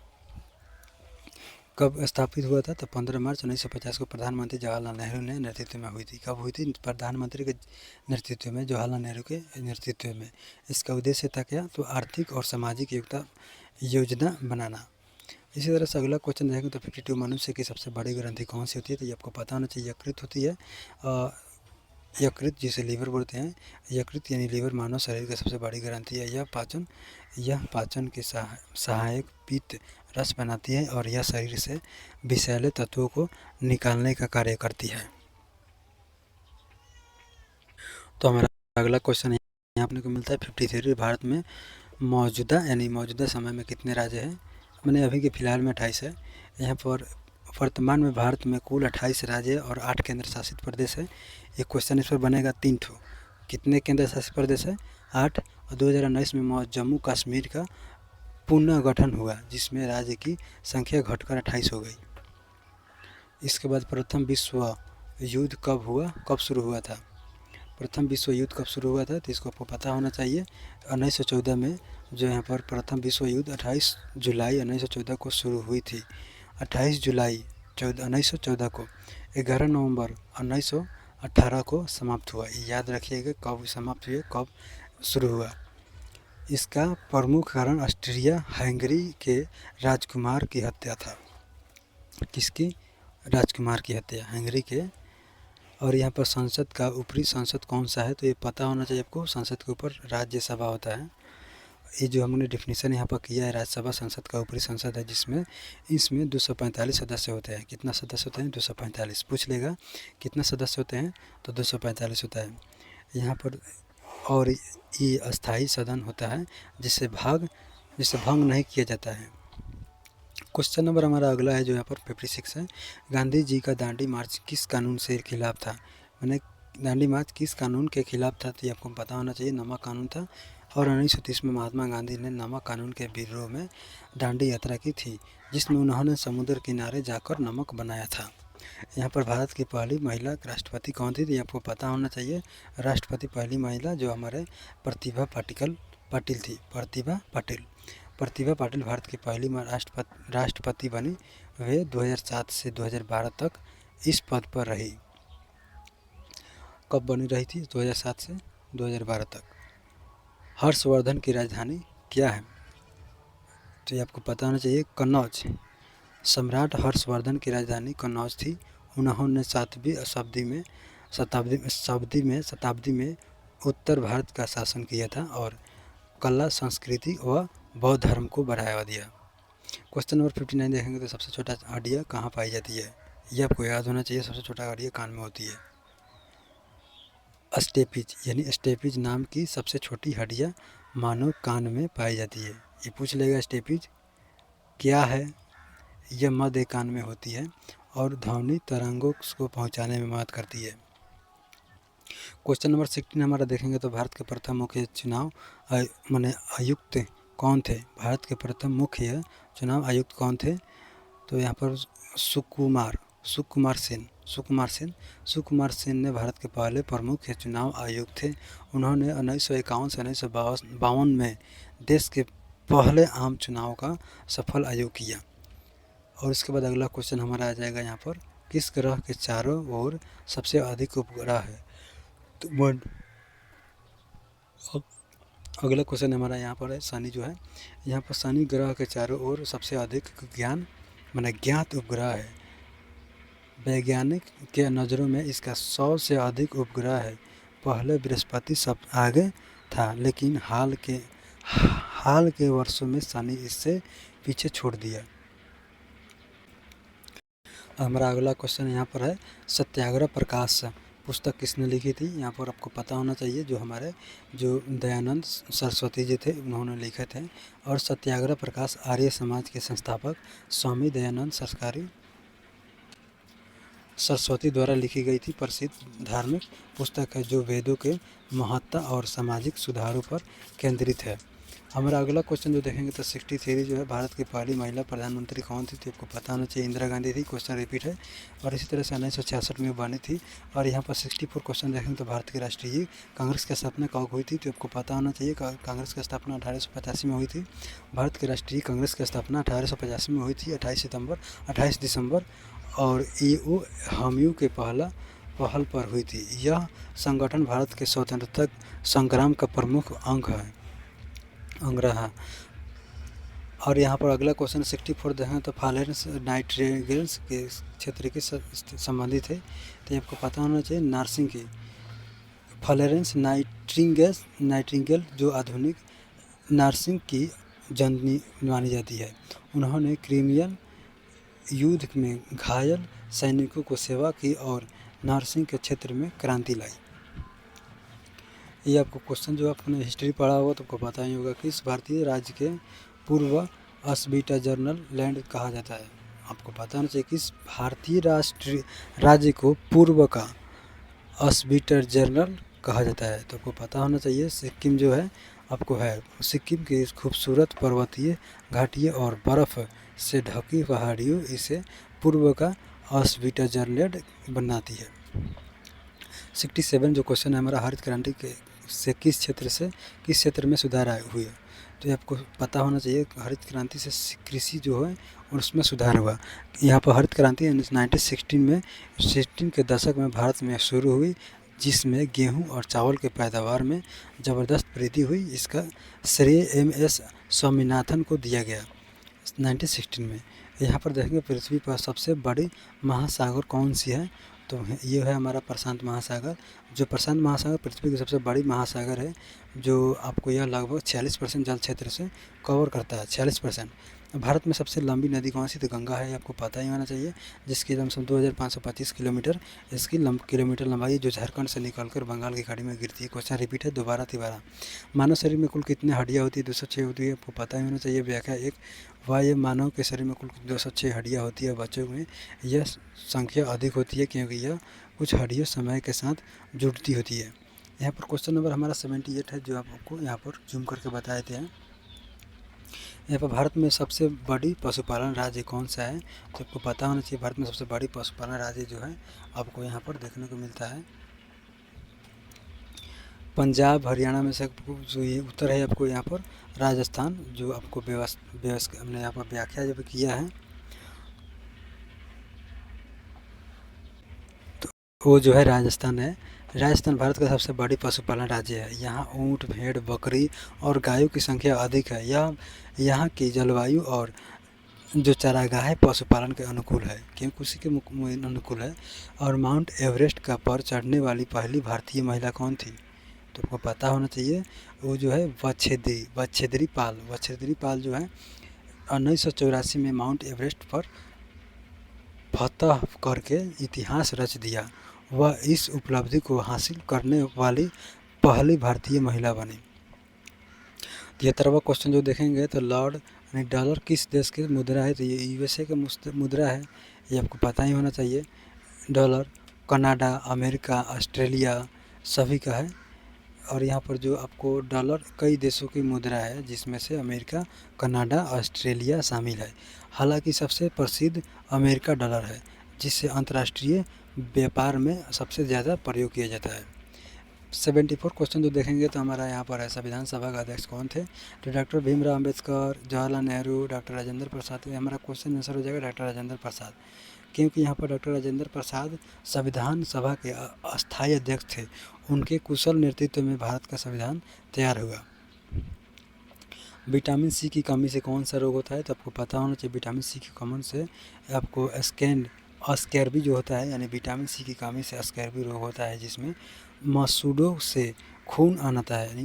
कब स्थापित हुआ था? तो 15 मार्च 1950 को प्रधानमंत्री जवाहरलाल नेहरू ने नेतृत्व में हुई थी। कब हुई थी? प्रधानमंत्री के नेतृत्व में, जवाहरलाल नेहरू के नेतृत्व में। इसका उद्देश्य था क्या? तो आर्थिक और सामाजिक योजना बनाना। इसी तरह से अगला क्वेश्चन देखेंगे तो 52, मनुष्य की सबसे बड़ी ग्रंथि कौन सी होती है? तो ये आपको पता होना चाहिए, यकृत होती है। यकृत जिसे लीवर बोलते हैं, यकृत यानी लीवर मानव शरीर की सबसे बड़ी ग्रंथि है। यह पाचन के सहायक पित्त रस बनाती है और यह शरीर से विषैले तत्वों को निकालने का कार्य करती है। तो हमारा अगला क्वेश्चन यहाँ अपने को मिलता है 53। भारत में मौजूदा समय में कितने राज्य हैं? मैंने अभी के फिलहाल में 28 है। यहाँ पर वर्तमान में भारत में कुल 28 राज्य और 8 केंद्र शासित प्रदेश है। ये क्वेश्चन इस पर बनेगा 3 ठो। कितने केंद्र शासित प्रदेश है? 8। और 2019 में जम्मू कश्मीर का पुनः गठन हुआ, जिसमें राज्य की संख्या घटकर 28 हो गई। इसके बाद प्रथम विश्व युद्ध कब शुरू हुआ था? प्रथम विश्व युद्ध कब शुरू हुआ था, तो इसको आपको पता होना चाहिए। 1914 में जो यहाँ पर प्रथम विश्व युद्ध 28 जुलाई 1914 को शुरू हुई थी। 28 जुलाई 1914 को 11 नवंबर 1918 को समाप्त हुआ। याद रखिएगा कब समाप्त हुआ, कब शुरू हुआ। इसका प्रमुख कारण ऑस्ट्रिया हंगरी के राजकुमार की हत्या था। किसकी? राजकुमार की हत्या, हंगरी के। और यहाँ पर संसद का ऊपरी संसद कौन सा है, तो ये पता होना चाहिए आपको। संसद के ऊपर राज्यसभा होता है। ये जो हमने डेफिनेशन यहाँ पर किया है, राज्यसभा संसद का ऊपरी संसद है, जिसमें इसमें 245 सदस्य होते हैं। कितना सदस्य होते हैं? 245। पूछ लेगा कितना सदस्य होते हैं, तो 245 होता है यहाँ पर। और ये अस्थाई सदन होता है, जिसे भंग नहीं किया जाता है। क्वेश्चन नंबर हमारा अगला है जो यहाँ पर 56 है। गांधी जी का दांडी मार्च किस कानून से खिलाफ था? मैंने दांडी मार्च किस कानून के खिलाफ था, तो ये आपको पता होना चाहिए। नमक कानून था। और 1930 में महात्मा गांधी ने नमक कानून के विरोध में दांडी यात्रा की थी, जिसमें उन्होंने समुद्र किनारे जाकर नमक बनाया था। यहाँ पर भारत की पहली महिला राष्ट्रपति कौन थी, तो ये आपको पता होना चाहिए। राष्ट्रपति पहली महिला जो हमारे प्रतिभा पाटिल थी। प्रतिभा पाटिल भारत की पहली राष्ट्रपति बनी। वे 2007 से 2012 तक इस पद पर रही। कब बनी रही थी? 2007 से 2012 तक। हर्षवर्धन की राजधानी क्या है, तो ये आपको पता होना चाहिए। कन्नौज। सम्राट हर्षवर्धन की राजधानी कन्नौज थी। उन्होंने 7वीं शताब्दी में उत्तर भारत का शासन किया था और कला, संस्कृति व बौद्ध धर्म को बढ़ावा दिया। क्वेश्चन नंबर 59 देखेंगे तो सबसे छोटा हड्डियाँ कहाँ पाई जाती है? ये आपको याद होना चाहिए। सबसे छोटा हड्डियाँ कान में होती है। स्टेपिज यानी स्टेपिज नाम की सबसे छोटी हड्डियाँ मानव कान में पाई जाती है। ये पूछ लेगा स्टेपिज क्या है? यह मध्य कान में होती है और ध्वनि तरंगों को पहुँचाने में मदद करती है। क्वेश्चन नंबर 16 हमारा देखेंगे तो भारत के प्रथम मुख्य चुनाव आयुक्त कौन थे? भारत के प्रथम मुख्य चुनाव आयुक्त कौन थे? तो यहाँ पर सुकुमार सेन ने भारत के पहले प्रमुख चुनाव आयुक्त थे। उन्होंने 1951 से 1952 में देश के पहले आम चुनाव का सफल आयोजन किया। और इसके बाद अगला क्वेश्चन हमारा आ जाएगा यहाँ पर, किस ग्रह के चारों ओर सबसे अधिक उपग्रह है? तो अगला क्वेश्चन हमारा यहाँ पर है शनि जो है। यहाँ पर शनि ग्रह के चारों ओर सबसे अधिक ज्ञात उपग्रह है। वैज्ञानिक के नज़रों में इसका 100 से अधिक उपग्रह है। पहले बृहस्पति सब आगे था, लेकिन हाल के वर्षों में शनि इससे पीछे छोड़ दिया। हमारा अगला क्वेश्चन यहाँ पर है, सत्याग्रह प्रकाश पुस्तक किसने लिखी थी? यहाँ पर आपको पता होना चाहिए। जो दयानंद सरस्वती जी थे, उन्होंने लिखे थे। और सत्याग्रह प्रकाश आर्य समाज के संस्थापक स्वामी दयानंद सरस्वती द्वारा लिखी गई थी। प्रसिद्ध धार्मिक पुस्तक है जो वेदों के महत्ता और सामाजिक सुधारों पर केंद्रित है। हमारा अगला क्वेश्चन जो देखेंगे तो 63 जो है, भारत की पहली महिला प्रधानमंत्री कौन थी? तो आपको पता होना चाहिए इंदिरा गांधी थी। क्वेश्चन रिपीट है। और इसी तरह से 1966 में बनी थी। और यहाँ पर 64 क्वेश्चन देखेंगे तो भारत की राष्ट्रीय कांग्रेस की स्थापना कब हुई थी? तो आपको पता होना चाहिए कांग्रेस की स्थापना 1885 में हुई थी। भारत की राष्ट्रीय कांग्रेस की स्थापना 1885 में हुई थी, 28 दिसंबर। और EU HMU के पहल पर हुई थी। यह संगठन भारत के स्वतंत्रता संग्राम का प्रमुख अंग रहा। और यहाँ पर अगला क्वेश्चन 64 देखें तो फ्लोरेंस नाइटिंगेल के क्षेत्र के संबंधित है। तो आपको पता होना चाहिए नर्सिंग की। फ्लोरेंस नाइटिंगेल जो आधुनिक नर्सिंग की जननी मानी जाती है। उन्होंने क्रिमियन युद्ध में घायल सैनिकों को सेवा की और नर्सिंग के क्षेत्र में क्रांति लाई। ये आपको क्वेश्चन जो आपने हिस्ट्री पढ़ा होगा तो आपको पता ही होगा कि इस भारतीय राज्य के पूर्व स्विट्जरलैंड लैंड कहा जाता है। आपको पता होना चाहिए कि इस भारतीय राष्ट्रीय राज्य को पूर्व का स्विट्जरलैंड कहा जाता है। तो आपको पता होना चाहिए सिक्किम जो है आपको है, सिक्किम की खूबसूरत पर्वतीय घाटियों और बर्फ़ से ढकी पहाड़ियों इसे पूर्व का स्विट्जरलैंड बनाती है। 67 जो क्वेश्चन है हमारा, हरित क्रांति के से किस क्षेत्र में सुधार आए हुए। तो ये आपको पता होना चाहिए हरित क्रांति से कृषि जो है उसमें सुधार हुआ। यहाँ पर हरित क्रांति 1916 के दशक में भारत में शुरू हुई, जिसमें गेहूं और चावल के पैदावार में ज़बरदस्त वृद्धि हुई। इसका श्रेय MS स्वामीनाथन को दिया गया 1916 में। यहाँ पर देखेंगे पृथ्वी पर सबसे बड़ी महासागर कौन सी है, तो ये है हमारा प्रशांत महासागर। जो प्रशांत महासागर पृथ्वी की सबसे बड़ी महासागर है, जो आपको यह लगभग 46% जल क्षेत्र से कवर करता है, 46%। भारत में सबसे लंबी नदी कौन सी, तो गंगा है, आपको पता ही होना चाहिए, जिसकी लमसम 2525 किलोमीटर इसकी किलोमीटर लंबाई, जो झारखंड से निकलकर बंगाल की खाड़ी में गिरती है। क्वेश्चन रिपीट है दोबारा। मानव शरीर में कुल कितनी हड्डियाँ होती है, 206 होती है, आपको पता ही होना चाहिए। व्याख्या 1, वायु मानव के शरीर में कुल 206 हड्डियाँ होती है। बच्चों में यह संख्या अधिक होती है क्योंकि यह कुछ हड्डियाँ समय के साथ जुड़ती होती है। यहाँ पर क्वेश्चन नंबर हमारा 78 है, जो आपको यहाँ पर जूम करके बताए थे। यहाँ पर भारत में सबसे बड़ी पशुपालन राज्य कौन सा है, तो आपको पता होना चाहिए भारत में सबसे बड़ी पशुपालन राज्य जो है आपको यहाँ पर देखने को मिलता है पंजाब, हरियाणा में से जो ये उत्तर है आपको यहाँ पर राजस्थान, जो आपको हमने यहाँ पर व्याख्या जब किया है तो वो जो है राजस्थान है। राजस्थान भारत का सबसे बड़ी पशुपालन राज्य है। यहाँ ऊँट, भेड़, बकरी और गायों की संख्या अधिक है। यहाँ की जलवायु और जो चारागाह पशुपालन के अनुकूल है, क्योंकि उसी के अनुकूल है। और माउंट एवरेस्ट का पर चढ़ने वाली पहली भारतीय महिला कौन थी, तो आपको पता होना चाहिए वो जो है बछेद्री पाल जो है 1984 में माउंट एवरेस्ट पर फतह करके इतिहास रच दिया। वह इस उपलब्धि को हासिल करने वाली पहली भारतीय महिला बनी। 73वां क्वेश्चन जो देखेंगे तो लॉर्ड यानी डॉलर किस देश की मुद्रा है, तो ये USA के मुद्रा है, ये आपको पता ही होना चाहिए। डॉलर कनाडा, अमेरिका, ऑस्ट्रेलिया सभी का है। और यहाँ पर जो आपको डॉलर कई देशों की मुद्रा है, जिसमें से अमेरिका, कनाडा, ऑस्ट्रेलिया शामिल है। हालांकि सबसे प्रसिद्ध अमेरिका डॉलर है, जिससे अंतर्राष्ट्रीय व्यापार में सबसे ज़्यादा प्रयोग किया जाता है। 74 क्वेश्चन जो देखेंगे तो हमारा यहाँ पर है संविधान सभा का अध्यक्ष कौन थे, तो डॉक्टर भीमराव अम्बेडकर, जवाहरलाल नेहरू, डॉक्टर राजेंद्र प्रसाद। हमारा क्वेश्चन आंसर हो जाएगा डॉक्टर राजेंद्र प्रसाद, क्योंकि यहाँ पर डॉक्टर राजेंद्र प्रसाद संविधान सभा के अस्थायी अध्यक्ष थे। उनके कुशल नेतृत्व में भारत का संविधान तैयार हुआ। विटामिन C की कमी से कौन सा रोग होता है, तो आपको पता होना चाहिए विटामिन C की कमी से आपको स्कैर्बी जो होता है, यानी विटामिन C की कमी से स्कैर्बी रोग होता है, जिसमें मसूड़ों से खून आना है, यानी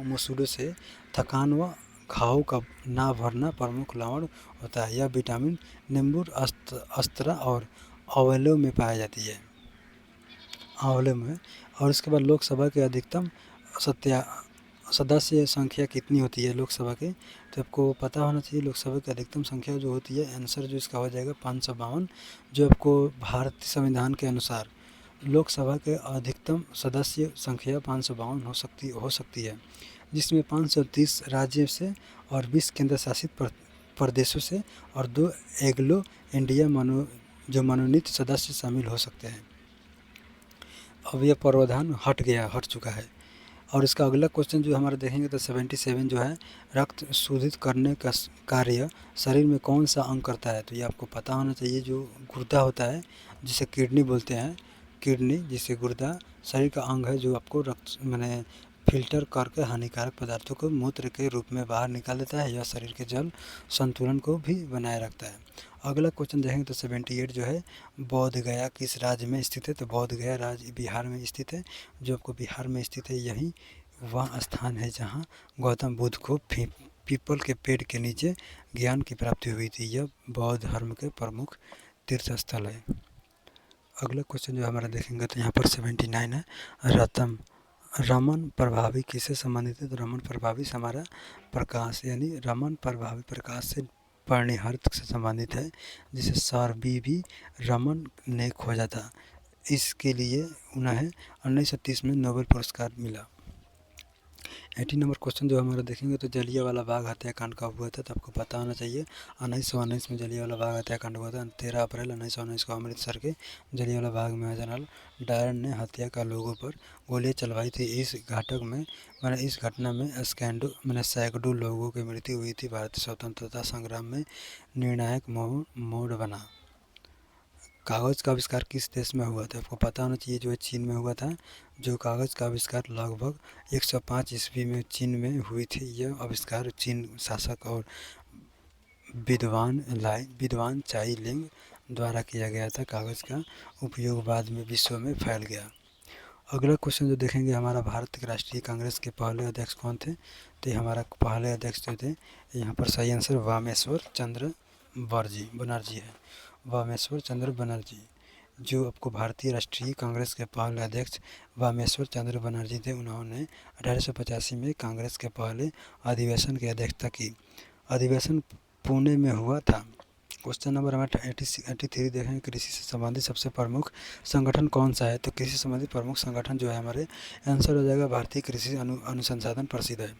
मसूड़ों से थकान व घाव का ना भरना प्रमुख लक्षण होता है। यह विटामिन नींबू, अस्त्र और आंवलों में पाई जाती है, आंवलों में। और इसके बाद लोकसभा के अधिकतम सदस्य संख्या कितनी होती है लोकसभा के, तो आपको पता होना चाहिए लोकसभा की अधिकतम संख्या जो होती है, आंसर जो इसका हो जाएगा 552। जो आपको भारतीय संविधान के अनुसार लोकसभा के अधिकतम सदस्य संख्या 552 हो सकती है, जिसमें 530 राज्यों से और 20 केंद्र शासित प्रदेशों से और 2 एंग्लो इंडिया जो मनोनीत सदस्य शामिल हो सकते हैं। अब यह प्रावधान हट चुका है। और इसका अगला क्वेश्चन जो हमारा देखेंगे तो 77 जो है रक्त शोधित करने का कार्य शरीर में कौन सा अंग करता है, तो ये आपको पता होना चाहिए। जो गुर्दा होता है, जिसे किडनी बोलते हैं, किडनी जिसे गुर्दा शरीर का अंग है, जो आपको रक्त फिल्टर करके हानिकारक पदार्थों को मूत्र के रूप में बाहर निकाल देता है। यह शरीर के जल संतुलन को भी बनाए रखता है। अगला क्वेश्चन देखेंगे तो 78 जो है, बोध गया किस राज्य में स्थित है? तो बोध गया राज्य बिहार में स्थित है। जो आपको बिहार में स्थित है, यही वह स्थान है जहाँ गौतम बुद्ध को पीपल के पेड़ के नीचे ज्ञान की प्राप्ति हुई थी। यह बौद्ध धर्म के प्रमुख तीर्थ स्थल है। अगला क्वेश्चन जो हमारा देखेंगे तो यहाँ पर 79 है, रमन प्रभावी किससे संबंधित है? तो रमन प्रभावी हमारा प्रकाश यानी रमन प्रभावी प्रकाश से परिहर्त से संबंधित है, जिसे सर बी रमन ने खोजा था। इसके लिए उन्हें 1930 में नोबेल पुरस्कार मिला। 80 नंबर क्वेश्चन जो हमारा देखेंगे तो जलियांवाला बाग हत्याकांड कब हुआ था? तो आपको पता होना चाहिए 1919 में जलियांवाला बाग हत्याकांड हुआ था। 13 अप्रैल 1919 को अमृतसर के जलियांवाला बाग में जनरल डायर ने हत्या का लोगों पर गोलियां चलवाई थी। इस घटना में सैकड़ों लोगों की मृत्यु हुई थी। भारतीय स्वतंत्रता संग्राम में निर्णायक मोड़ बना। कागज़ का आविष्कार किस देश में हुआ था? आपको पता होना चाहिए, जो है चीन में हुआ था। जो कागज़ का आविष्कार लगभग 105 ईस्वी में चीन में हुई थी। यह आविष्कार चीन शासक और विद्वान चाई लिंग द्वारा किया गया था। कागज़ का उपयोग बाद में विश्व में फैल गया। अगला क्वेश्चन जो देखेंगे, हमारा भारत के राष्ट्रीय कांग्रेस के पहले अध्यक्ष कौन थे? तो ये हमारा पहले अध्यक्ष जो थे, यहाँ पर सही आंसर वामेश्वर चंद्र बनर्जी है। वामेश्वर चंद्र बनर्जी, जो आपको भारतीय राष्ट्रीय कांग्रेस के पहले अध्यक्ष वामेश्वर चंद्र बनर्जी थे। उन्होंने 1885 में कांग्रेस के पहले अधिवेशन की अध्यक्षता की। अधिवेशन पुणे में हुआ था। क्वेश्चन नंबर हमारा 83 देखें, कृषि से संबंधित सबसे प्रमुख संगठन कौन सा है? तो कृषि से संबंधित प्रमुख संगठन जो है हमारे आंसर हो जाएगा भारतीय कृषि अनुसंधान परिषद है।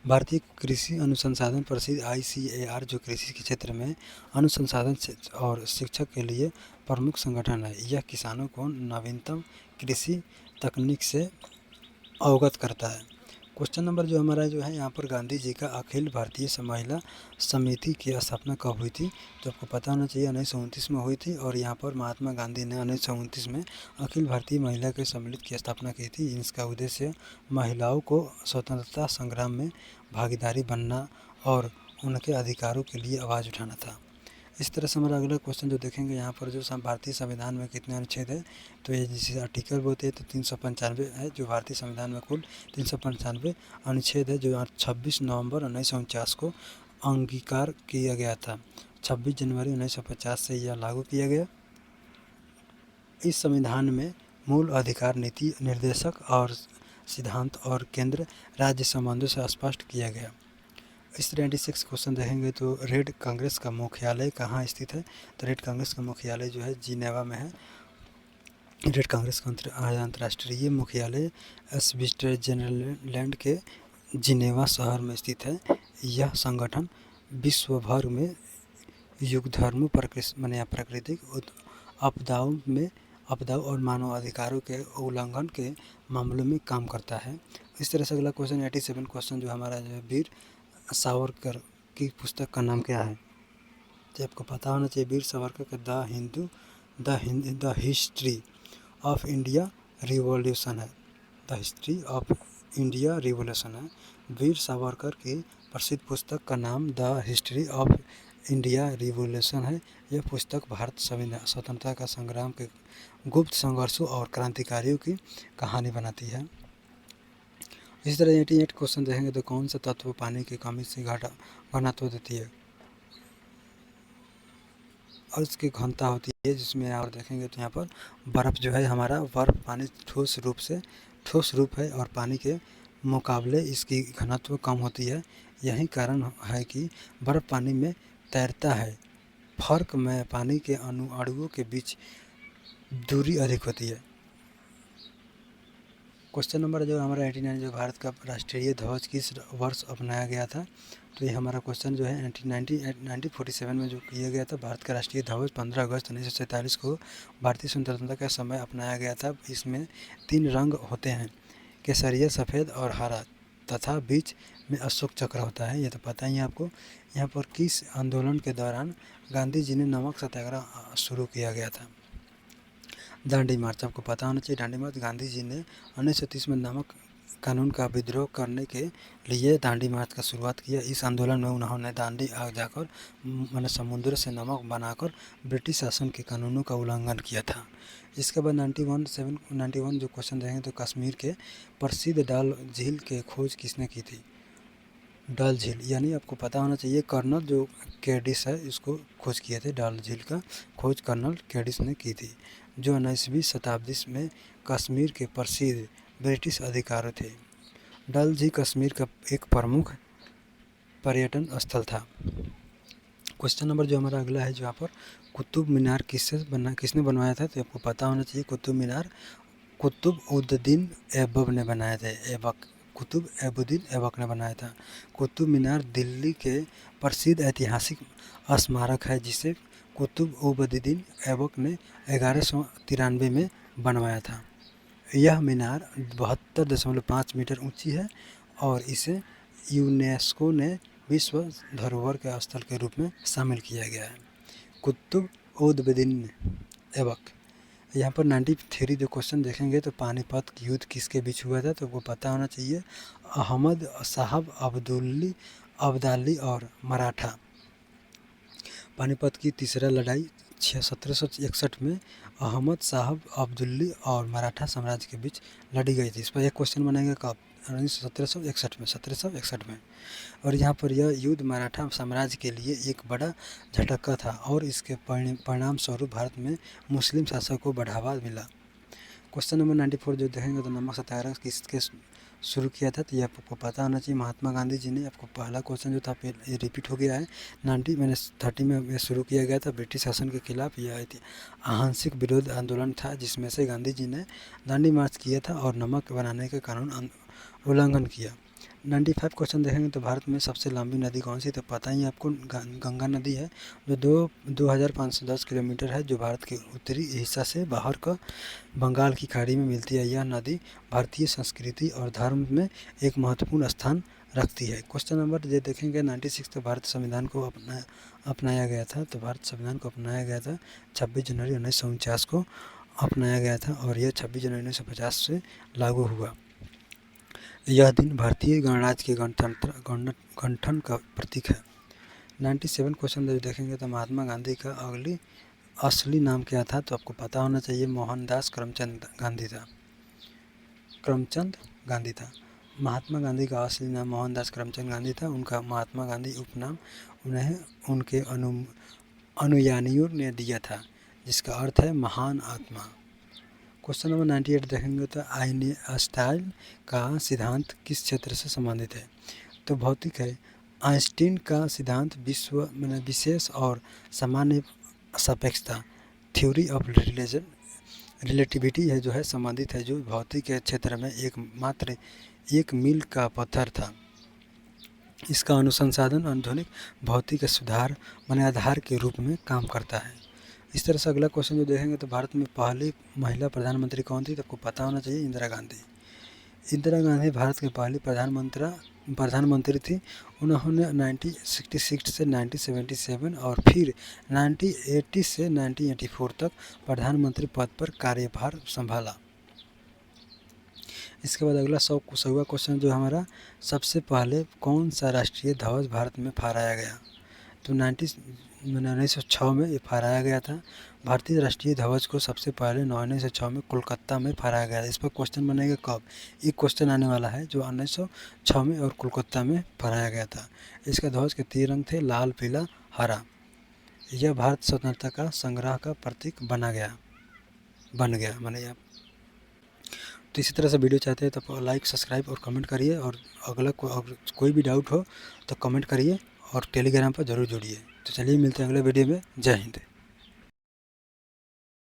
भारतीय कृषि अनुसंधान परिषद ICAR, जो कृषि के क्षेत्र में अनुसंधान और शिक्षक के लिए प्रमुख संगठन है। यह किसानों को नवीनतम कृषि तकनीक से अवगत करता है। क्वेश्चन नंबर जो हमारा जो है यहाँ पर, गांधी जी का अखिल भारतीय महिला समिति की स्थापना कब हुई थी? तो आपको पता होना चाहिए 1929 में हुई थी। और यहाँ पर महात्मा गांधी ने 1929 में अखिल भारतीय महिला के सम्मिलित की स्थापना की थी। इसका उद्देश्य महिलाओं को स्वतंत्रता संग्राम में भागीदारी बनना और उनके अधिकारों के लिए आवाज़ उठाना था। इस तरह से हमारा अगला क्वेश्चन जो देखेंगे, यहाँ पर जो भारतीय संविधान में कितने अनुच्छेद है? तो ये जिसे आर्टिकल बोलते हैं तो 395 है। जो भारतीय संविधान में कुल 395 अनुच्छेद है, जो 26 नवंबर 1949 को अंगीकार किया गया था। 26 जनवरी 1950 से यह लागू किया गया। इस संविधान में मूल अधिकार, नीति निर्देशक और सिद्धांत और केंद्र राज्य संबंधों से स्पष्ट किया गया। इस 96 क्वेश्चन देखेंगे तो रेड कांग्रेस का मुख्यालय कहाँ स्थित है? तो रेड कांग्रेस का मुख्यालय जो है जिनेवा में है। रेड कांग्रेस का अंतर्राष्ट्रीय मुख्यालय स्विट्जरलैंड के जिनेवा शहर में स्थित है। यह संगठन विश्व भर में युद्धधर्म, प्राकृतिक आपदाओं और मानव अधिकारों के उल्लंघन के मामलों में काम करता है। इस तरह से अगला क्वेश्चन 87 क्वेश्चन जो हमारा जो है, वीर सावरकर की पुस्तक का नाम क्या है? तो आपको पता होना चाहिए, वीर सावरकर का the history of India revolution है। The history of India revolution है। वीर सावरकर की प्रसिद्ध पुस्तक का नाम the history of India revolution है। यह पुस्तक भारत स्वतंत्रता का संग्राम के गुप्त संघर्षों और क्रांतिकारियों की कहानी बनाती है। इस तरह 88 क्वेश्चन देखेंगे तो कौन सा तत्व पानी की कमी से घनत्व देती है? और इसकी घनता होती है, जिसमें आप देखेंगे तो यहाँ पर बर्फ़ जो है हमारा, बर्फ़ पानी ठोस रूप है और पानी के मुकाबले इसकी घनत्व कम होती है। यही कारण है कि बर्फ़ पानी में तैरता है। फर्क में पानी के अणुओं के बीच दूरी अधिक होती है। क्वेश्चन नंबर जो हमारा 89, जो भारत का राष्ट्रीय ध्वज किस वर्ष अपनाया गया था? तो ये हमारा क्वेश्चन जो है 1947 में जो किया गया था। भारत का राष्ट्रीय ध्वज 15 अगस्त 1947 को भारतीय स्वतंत्रता का समय अपनाया गया था। इसमें 3 रंग होते हैं, केसरिया, सफ़ेद और हरा, तथा बीच में अशोक चक्र होता है। ये तो पता ही है आपको। यहाँ पर किस आंदोलन के दौरान गांधी जी ने नमक सत्याग्रह शुरू किया गया था? दांडी मार्च, आपको पता होना चाहिए। दांडी मार्च गांधी जी ने 1930 में नमक कानून का विद्रोह करने के लिए दांडी मार्च का शुरुआत किया। इस आंदोलन में उन्होंने दांडी आग जाकर मैंने समुद्र से नमक बनाकर ब्रिटिश शासन के कानूनों का उल्लंघन किया था। इसके बाद 91 जो क्वेश्चन देखेंगे तो कश्मीर के प्रसिद्ध डल झील के खोज किसने की थी? डल झील, यानी आपको पता होना चाहिए कर्नल जो कैडिस है इसको खोज किए थे। डल झील का खोज कर्नल कैडिस ने की थी, जो 19वीं शताब्दी में कश्मीर के प्रसिद्ध ब्रिटिश अधिकारी थे। डल झील कश्मीर का एक प्रमुख पर्यटन स्थल था। क्वेश्चन नंबर जो हमारा अगला है, जो यहाँ पर कुतुब मीनार किसने बनवाया था? तो आपको पता होना चाहिए कुतुब मीनार कुतुब उद्दीन ऐबक ने बनाए थे। कुतुब ऐबुद्दीन ऐबक ने बनाया था। कुतुब मीनार दिल्ली के प्रसिद्ध ऐतिहासिक स्मारक है जिसे कुतुब उद्दीन ऐबक ने 1193 में बनवाया था। यह मीनार 72.5 मीटर ऊंची है और इसे यूनेस्को ने विश्व धरोहर के स्थल के रूप में शामिल किया गया है। कुतुब उद्दीन ऐबक। यहाँ पर 93 जो क्वेश्चन देखेंगे तो पानीपत की युद्ध किसके बीच हुआ था? तो आपको पता होना चाहिए अहमद साहब अब्दाली और मराठा। पानीपत की तीसरा लड़ाई 1761 में अहमद साहब अब्दाली और मराठा साम्राज्य के बीच लड़ी गई थी। इस पर एक क्वेश्चन बनेगा कब? 1761 में। और यहाँ पर यह युद्ध मराठा साम्राज्य के लिए एक बड़ा झटका था और इसके परिणाम स्वरूप भारत में मुस्लिम शासक को बढ़ावा मिला। क्वेश्चन नंबर 94 जो देखेंगे तो नमक सत्याग्रह किसके शुरू किया था? तो ये आपको पता होना चाहिए महात्मा गांधी जी ने। आपको पहला क्वेश्चन जो था ये रिपीट हो गया है। 30 में शुरू किया गया था ब्रिटिश शासन के खिलाफ। यह अहिंसक विरोध आंदोलन था जिसमें से गांधी जी ने दांडी मार्च किया था और नमक बनाने के कानून उल्लंघन किया। 95 क्वेश्चन देखेंगे तो भारत में सबसे लंबी नदी कौन सी? तो पता ही आपको गंगा नदी है जो 2510 किलोमीटर है, जो भारत के उत्तरी हिस्सा से बाहर का बंगाल की खाड़ी में मिलती है। यह नदी भारतीय संस्कृति और धर्म में एक महत्वपूर्ण स्थान रखती है। क्वेश्चन नंबर ये देखेंगे 96 तो भारत संविधान को अपनाया गया था। तो भारत संविधान को अपनाया गया था 26 जनवरी 1949 को अपनाया गया था और यह 26 जनवरी 1950 से लागू हुआ। यह दिन भारतीय गणराज्य के गठन का प्रतीक है। 97 क्वेश्चन जब देखेंगे तो महात्मा गांधी का असली नाम क्या था? तो आपको पता होना चाहिए मोहनदास करमचंद गांधी था। महात्मा गांधी का असली नाम मोहनदास करमचंद गांधी था। उनका महात्मा गांधी उपनाम उन्हें उनके अनुयायियों ने दिया था, जिसका अर्थ है महान आत्मा। क्वेश्चन नंबर 98 देखेंगे तो आइंस्टाइन का सिद्धांत किस क्षेत्र से संबंधित है? तो भौतिक है। आइंस्टीन का सिद्धांत विशेष और सामान्य सापेक्षता थ्योरी ऑफ रिलेटिविटी है जो है संबंधित है, जो भौतिक के क्षेत्र में मात्र एक मील का पत्थर था। इसका अनुसंधान आधुनिक भौतिक सुधार आधार के रूप में काम करता है। इस तरह से अगला क्वेश्चन जो देखेंगे तो भारत में पहली महिला प्रधानमंत्री कौन थी? तो आपको पता होना चाहिए इंदिरा गांधी। इंदिरा गांधी भारत की पहली प्रधानमंत्री थी। उन्होंने 1966 से 1977 और फिर 1980 से 1984 तक प्रधानमंत्री पद पर कार्यभार संभाला। इसके बाद अगला 100वां क्वेश्चन जो हमारा, सबसे पहले कौन सा राष्ट्रीय ध्वज भारत में फहराया गया? तो 1906 में ये फहराया गया था। भारतीय राष्ट्रीय ध्वज को सबसे पहले 1906 में कोलकाता में फहराया गया था। इस पर क्वेश्चन बनेगा कब? एक क्वेश्चन आने वाला है जो 1906 में और कोलकाता में फहराया गया था। इसका ध्वज के 3 रंग थे, लाल, पीला, हरा। यह भारत स्वतंत्रता का संग्रह का प्रतीक बन गया माने यह। तो इसी तरह से वीडियो चाहते हैं तो लाइक, सब्सक्राइब और कमेंट करिए। और अगला कोई भी डाउट हो तो कमेंट करिए और टेलीग्राम पर ज़रूर जुड़िए। तो चलिए मिलते हैं अगले वीडियो में। जय हिंद।